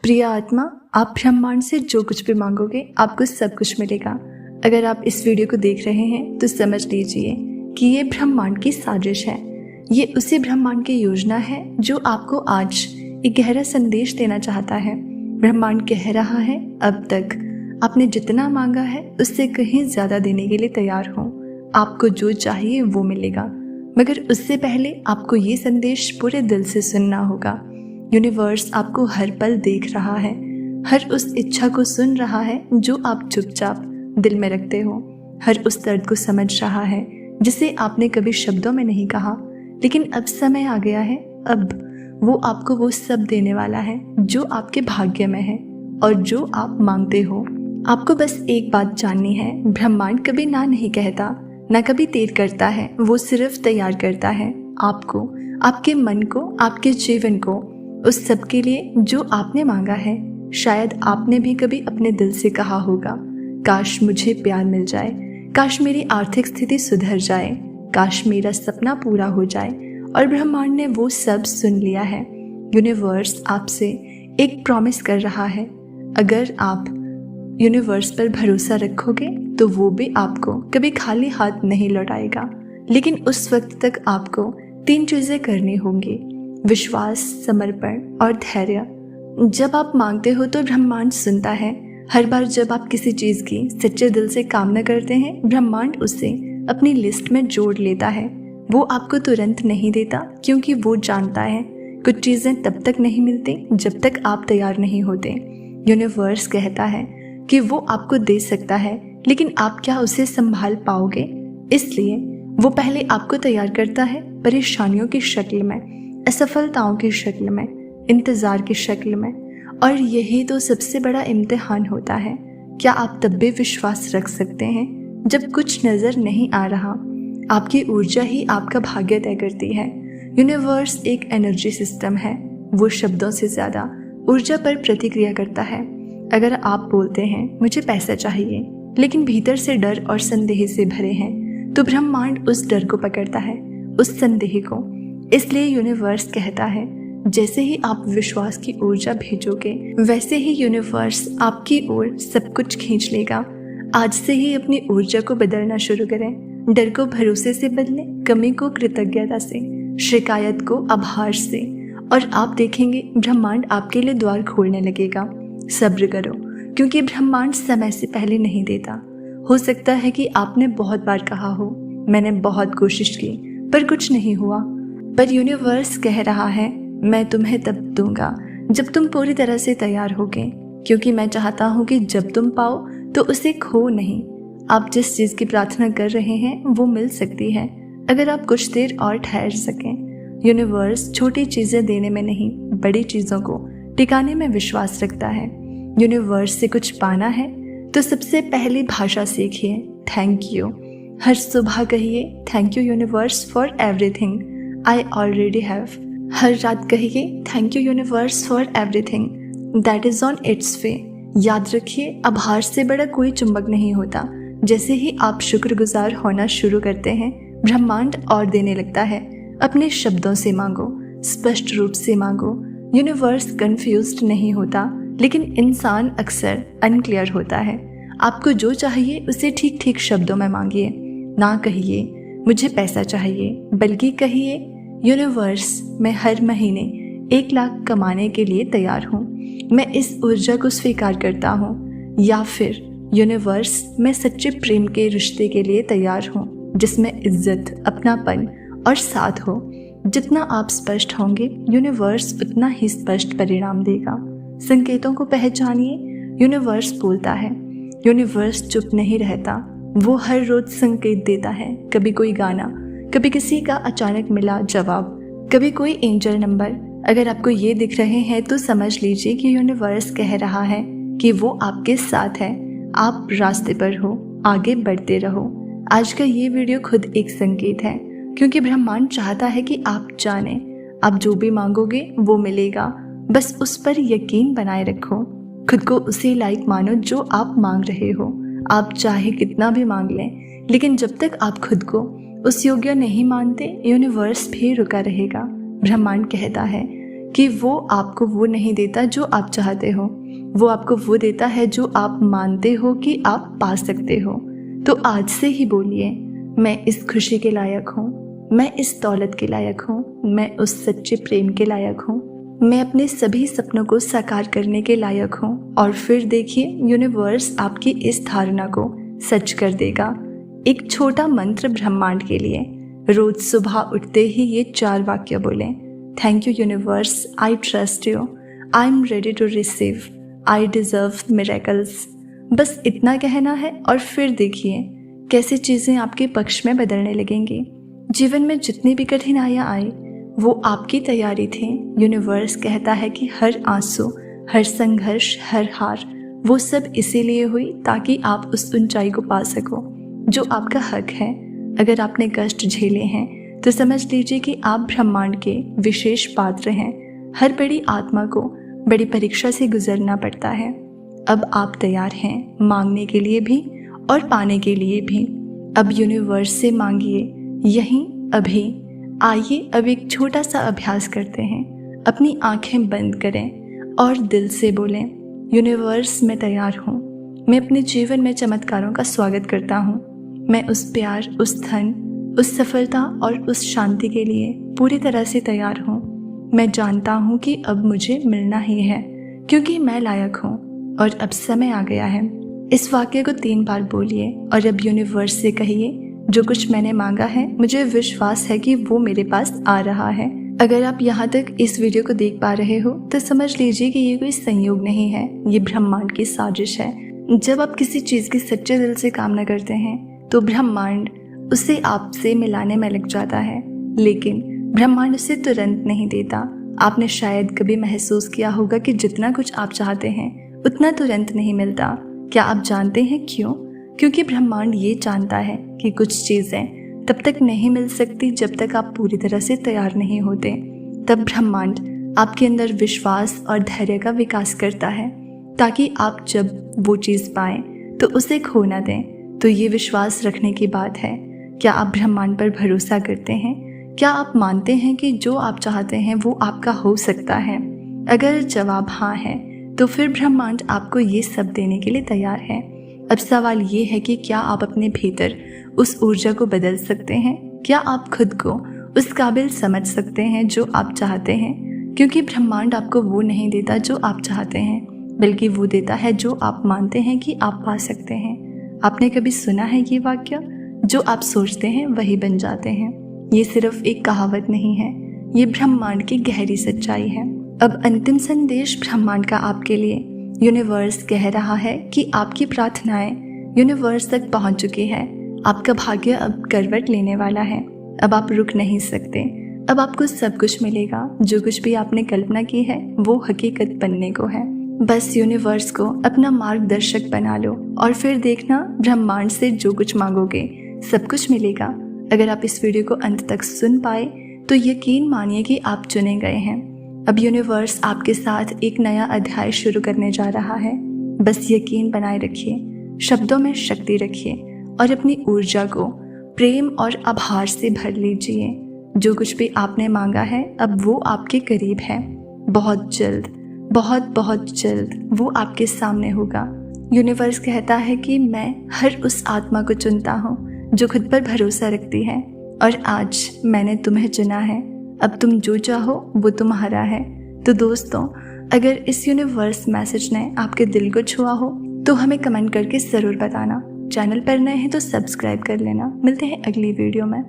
प्रिय आत्मा, आप ब्रह्मांड से जो कुछ भी मांगोगे आपको सब कुछ मिलेगा। अगर आप इस वीडियो को देख रहे हैं तो समझ लीजिए कि ये ब्रह्मांड की साजिश है। ये उसी ब्रह्मांड की योजना है जो आपको आज एक गहरा संदेश देना चाहता है। ब्रह्मांड कह रहा है, अब तक आपने जितना मांगा है उससे कहीं ज़्यादा देने के लिए तैयार हो। आपको जो चाहिए वो मिलेगा, मगर उससे पहले आपको ये संदेश पूरे दिल से सुनना होगा। यूनिवर्स आपको हर पल देख रहा है, हर उस इच्छा को सुन रहा है जो आप चुपचाप दिल में रखते हो, हर उस दर्द को समझ रहा है जिसे आपने कभी शब्दों में नहीं कहा। लेकिन अब समय आ गया है, अब वो आपको वो सब देने वाला है जो आपके भाग्य में है और जो आप मांगते हो। आपको बस एक बात जाननी है, ब्रह्मांड कभी ना नहीं कहता, ना कभी देर करता है। वो सिर्फ तैयार करता है आपको, आपके मन को, आपके जीवन को उस सब के लिए जो आपने मांगा है। शायद आपने भी कभी अपने दिल से कहा होगा, काश मुझे प्यार मिल जाए, काश मेरी आर्थिक स्थिति सुधर जाए, काश मेरा सपना पूरा हो जाए। और ब्रह्मांड ने वो सब सुन लिया है। यूनिवर्स आपसे एक प्रॉमिस कर रहा है, अगर आप यूनिवर्स पर भरोसा रखोगे तो वो भी आपको कभी खाली हाथ नहीं लौटाएगा। लेकिन उस वक्त तक आपको 3 चीज़ें करनी होंगी: विश्वास, समर्पण और धैर्य। जब आप मांगते हो तो ब्रह्मांड सुनता है। हर बार जब आप किसी चीज़ की सच्चे दिल से कामना करते हैं, ब्रह्मांड उसे अपनी लिस्ट में जोड़ लेता है। वो आपको तुरंत नहीं देता, क्योंकि वो जानता है कुछ चीज़ें तब तक नहीं मिलती जब तक आप तैयार नहीं होते। यूनिवर्स कहता है कि वो आपको दे सकता है, लेकिन आप क्या उसे संभाल पाओगे? इसलिए वो पहले आपको तैयार करता है, परेशानियों की शक्ल में, असफलताओं की शक्ल में, इंतज़ार की शक्ल में। और यही तो सबसे बड़ा इम्तिहान होता है। क्या आप तब भी विश्वास रख सकते हैं जब कुछ नज़र नहीं आ रहा? आपकी ऊर्जा ही आपका भाग्य तय करती है। यूनिवर्स एक एनर्जी सिस्टम है, वो शब्दों से ज़्यादा ऊर्जा पर प्रतिक्रिया करता है। अगर आप बोलते हैं मुझे पैसा चाहिए, लेकिन भीतर से डर और संदेह से भरे हैं, तो ब्रह्मांड उस डर को पकड़ता है, उस संदेह को। इसलिए यूनिवर्स कहता है, जैसे ही आप विश्वास की ऊर्जा भेजोगे, वैसे ही यूनिवर्स आपकी ओर सब कुछ खींच लेगा। आज से ही अपनी ऊर्जा को बदलना शुरू करें। डर को भरोसे से बदलें, कमी को कृतज्ञता से, शिकायत को आभार से, और आप देखेंगे ब्रह्मांड आपके लिए द्वार खोलने लगेगा। सब्र करो, क्योंकि ब्रह्मांड समय से पहले नहीं देता। हो सकता है कि आपने बहुत बार कहा हो, मैंने बहुत कोशिश की पर कुछ नहीं हुआ, पर यूनिवर्स कह रहा है, मैं तुम्हें तब दूंगा जब तुम पूरी तरह से तैयार होगे, क्योंकि मैं चाहता हूँ कि जब तुम पाओ तो उसे खो नहीं। आप जिस चीज़ की प्रार्थना कर रहे हैं वो मिल सकती है, अगर आप कुछ देर और ठहर सकें। यूनिवर्स छोटी चीज़ें देने में नहीं, बड़ी चीज़ों को टिकाने में विश्वास रखता है। यूनिवर्स से कुछ पाना है तो सबसे पहली भाषा सीखिए, थैंक यू। हर सुबह कहिए, thank you universe for everything I already have. हर रात कहिए, thank you universe for everything that is on its way. याद रखिए, आभार से बड़ा कोई चुंबक नहीं होता। जैसे ही आप शुक्रगुजार होना शुरू करते हैं, ब्रह्मांड और देने लगता है। अपने शब्दों से मांगो, स्पष्ट रूप से मांगो। यूनिवर्स कंफ्यूज्ड नहीं होता, लेकिन इंसान अक्सर अनक्लियर होता है। आपको जो चाहिए उसे ठीक ठीक शब्दों में मांगिए। ना कहिए मुझे पैसा चाहिए, बल्कि कहिए, यूनिवर्स मैं हर महीने 1 लाख कमाने के लिए तैयार हूँ, मैं इस ऊर्जा को स्वीकार करता हूँ। या फिर यूनिवर्स मैं सच्चे प्रेम के रिश्ते के लिए तैयार हूँ, जिसमें इज्जत, अपनापन और साथ हो। जितना आप स्पष्ट होंगे, यूनिवर्स उतना ही स्पष्ट परिणाम देगा। संकेतों को पहचानिए, यूनिवर्स बोलता है। यूनिवर्स चुप नहीं रहता, वो हर रोज संकेत देता है। कभी कोई गाना, कभी किसी का अचानक मिला जवाब, कभी कोई एंजल नंबर। अगर आपको ये दिख रहे हैं तो समझ लीजिए कि यूनिवर्स कह रहा है कि वो आपके साथ है। आप रास्ते पर हो, आगे बढ़ते रहो। आज का ये वीडियो खुद एक संकेत है, क्योंकि ब्रह्मांड चाहता है कि आप जाने, आप जो भी मांगोगे वो मिलेगा। बस उस पर यकीन बनाए रखो। खुद को उसी लायक मानो जो आप मांग रहे हो। आप चाहे कितना भी मांग लें, लेकिन जब तक आप खुद को उस योग्य नहीं मानते, यूनिवर्स भी रुका रहेगा। ब्रह्मांड कहता है कि वो आपको वो नहीं देता जो आप चाहते हो, वो आपको वो देता है जो आप मानते हो कि आप पा सकते हो। तो आज से ही बोलिए, मैं इस खुशी के लायक हूँ, मैं इस दौलत के लायक हूँ, मैं उस सच्चे प्रेम के लायक हूँ, मैं अपने सभी सपनों को साकार करने के लायक हूँ। और फिर देखिए, यूनिवर्स आपकी इस धारणा को सच कर देगा। एक छोटा मंत्र ब्रह्मांड के लिए, रोज सुबह उठते ही ये 4 वाक्य बोलें। Thank you universe, I trust you, I am ready to receive, I deserve miracles. बस इतना कहना है और फिर देखिए कैसे चीज़ें आपके पक्ष में बदलने लगेंगी। जीवन में जितनी भी कठिनाइयाँ आई वो आपकी तैयारी थी। यूनिवर्स कहता है कि हर आंसू, हर संघर्ष, हर हार, वो सब इसीलिए हुई ताकि आप उस ऊंचाई को पा सको जो आपका हक है। अगर आपने कष्ट झेले हैं तो समझ लीजिए कि आप ब्रह्मांड के विशेष पात्र हैं। हर बड़ी आत्मा को बड़ी परीक्षा से गुजरना पड़ता है। अब आप तैयार हैं मांगने के लिए भी और पाने के लिए भी। अब यूनिवर्स से मांगिए, यहीं अभी। आइए अब एक छोटा सा अभ्यास करते हैं। अपनी आंखें बंद करें और दिल से बोलें, यूनिवर्स मैं तैयार हूँ। मैं अपने जीवन में चमत्कारों का स्वागत करता हूँ। मैं उस प्यार, उस धन, उस सफलता और उस शांति के लिए पूरी तरह से तैयार हूँ। मैं जानता हूँ कि अब मुझे मिलना ही है क्योंकि मैं लायक हूँ और अब समय आ गया है। इस वाक्य को 3 बार बोलिए और अब यूनिवर्स से कहिए, जो कुछ मैंने मांगा है मुझे विश्वास है कि वो मेरे पास आ रहा है। अगर आप यहाँ तक इस वीडियो को देख पा रहे हो तो समझ लीजिए कि ये कोई संयोग नहीं है, ये ब्रह्मांड की साजिश है। जब आप किसी चीज़ की सच्चे दिल से कामना करते हैं तो ब्रह्मांड उसे आपसे मिलाने में लग जाता है, लेकिन ब्रह्मांड उसे तुरंत नहीं देता। आपने शायद कभी महसूस किया होगा कि जितना कुछ आप चाहते हैं उतना तुरंत नहीं मिलता। क्या आप जानते हैं क्यों? क्योंकि ब्रह्मांड ये जानता है कि कुछ चीज़ें तब तक नहीं मिल सकती जब तक आप पूरी तरह से तैयार नहीं होते। तब ब्रह्मांड आपके अंदर विश्वास और धैर्य का विकास करता है ताकि आप जब वो चीज़ पाएं तो उसे खो ना दें। तो ये विश्वास रखने की बात है। क्या आप ब्रह्मांड पर भरोसा करते हैं? क्या आप मानते हैं कि जो आप चाहते हैं वो आपका हो सकता है? अगर जवाब हाँ है तो फिर ब्रह्मांड आपको ये सब देने के लिए तैयार है। अब सवाल ये है कि क्या आप अपने भीतर उस ऊर्जा को बदल सकते हैं? क्या आप खुद को उस काबिल समझ सकते हैं जो आप चाहते हैं? क्योंकि ब्रह्मांड आपको वो नहीं देता जो आप चाहते हैं, बल्कि वो देता है जो आप मानते हैं कि आप पा सकते हैं। आपने कभी सुना है ये वाक्य, जो आप सोचते हैं वही बन जाते हैं? ये सिर्फ एक कहावत नहीं है, ये ब्रह्मांड की गहरी सच्चाई है। अब अंतिम संदेश ब्रह्मांड का आपके लिए। यूनिवर्स कह रहा है कि आपकी प्रार्थनाएं यूनिवर्स तक पहुंच चुकी है। आपका भाग्य अब करवट लेने वाला है। अब आप रुक नहीं सकते। अब आपको सब कुछ मिलेगा। जो कुछ भी आपने कल्पना की है वो हकीकत बनने को है। बस यूनिवर्स को अपना मार्गदर्शक बना लो और फिर देखना, ब्रह्मांड से जो कुछ मांगोगे सब कुछ मिलेगा। अगर आप इस वीडियो को अंत तक सुन पाए तो यकीन मानिए कि आप चुने गए हैं। अब यूनिवर्स आपके साथ एक नया अध्याय शुरू करने जा रहा है। बस यकीन बनाए रखिए, शब्दों में शक्ति रखिए और अपनी ऊर्जा को प्रेम और आभार से भर लीजिए। जो कुछ भी आपने मांगा है अब वो आपके करीब है। बहुत जल्द, बहुत बहुत जल्द वो आपके सामने होगा। यूनिवर्स कहता है कि मैं हर उस आत्मा को चुनता हूँ जो खुद पर भरोसा रखती है, और आज मैंने तुम्हें चुना है। अब तुम जो चाहो वो तुम्हारा है। तो दोस्तों, अगर इस यूनिवर्स मैसेज ने आपके दिल को छुआ हो तो हमें कमेंट करके ज़रूर बताना। चैनल पर नए हैं तो सब्सक्राइब कर लेना। मिलते हैं अगली वीडियो में।